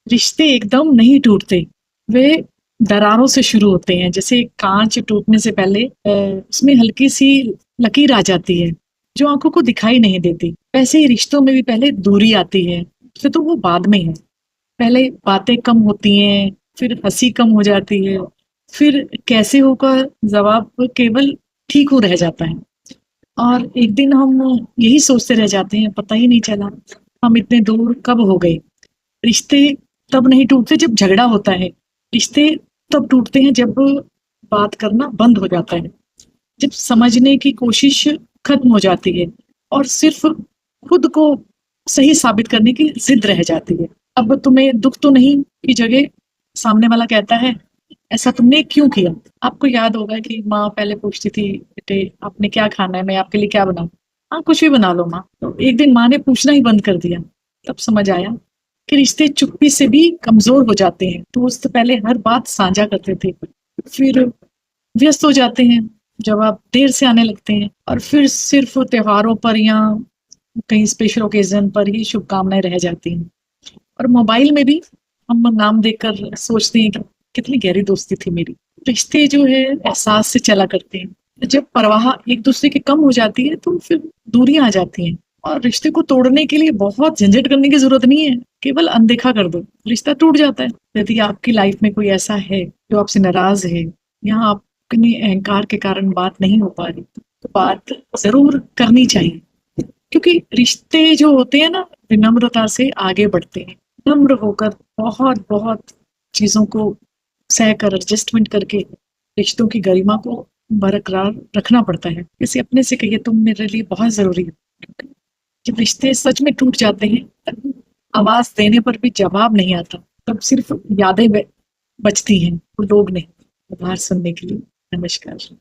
रिश्ते एकदम नहीं टूटते, वे दरारों से शुरू होते हैं। जैसे कांच टूटने से पहले उसमें हल्की सी लकीर आ जाती है जो आंखों को दिखाई नहीं देती। वैसे ही रिश्तों में भी पहले दूरी आती है, फिर तो वो बाद में है। पहले बातें कम होती हैं, फिर हंसी कम हो जाती है, फिर कैसे होकर जवाब केवल ठीक हो रह जाता है। और एक दिन हम यही सोचते रह जाते हैं, पता ही नहीं चला हम इतने दूर कब हो गए। रिश्ते तब नहीं टूटते जब झगड़ा होता है। रिश्ते तब टूटते हैं जब बात करना बंद हो जाता है, जब समझने की कोशिश खत्म हो जाती है और सिर्फ खुद को सही साबित करने की जिद रह जाती है। अब तुम्हें दुख तो नहीं की जगह सामने वाला कहता है, ऐसा तुमने क्यों किया? आपको याद होगा कि माँ पहले पूछती थी, बेटे आपने क्या खाना है, मैं आपके लिए क्या बनाऊं? हाँ कुछ भी बना लो माँ। तो एक दिन माँ ने पूछना ही बंद कर दिया। तब समझ आया कि रिश्ते चुप्पी से भी कमजोर हो जाते हैं। दोस्त पहले हर बात साझा करते थे, फिर व्यस्त हो जाते हैं, जवाब देर से आने लगते हैं, और फिर सिर्फ त्योहारों पर या कहीं स्पेशल ओकेजन पर ही शुभकामनाएं रह जाती हैं। और मोबाइल में भी हम नाम देखकर सोचते हैं कि कितनी गहरी दोस्ती थी मेरी। रिश्ते जो है एहसास से चला करते हैं। जब परवाह एक दूसरे की कम हो जाती है तो फिर दूरियां आ जाती हैं। और रिश्ते को तोड़ने के लिए बहुत झंझट करने की जरूरत नहीं है, केवल अनदेखा कर दो, रिश्ता टूट जाता है। यदि आपकी लाइफ में कोई ऐसा है जो आपसे नाराज है, या अपने अहंकार के कारण बात नहीं हो पा रही, तो बात जरूर करनी चाहिए। क्योंकि रिश्ते जो होते हैं ना, विनम्रता से आगे बढ़ते हैं। नम्र होकर बहुत बहुत चीजों को सहकर एडजस्टमेंट करके रिश्तों की गरिमा को बरकरार रखना पड़ता है। किसी अपने से कहिए तुम मेरे लिए बहुत जरूरी हो। क्योंकि जब रिश्ते सच में टूट जाते हैं, तब आवाज देने पर भी जवाब नहीं आता, तब सिर्फ यादें बचती हैं, वो लोग नहीं। आभार सुनने के लिए। नमस्कार।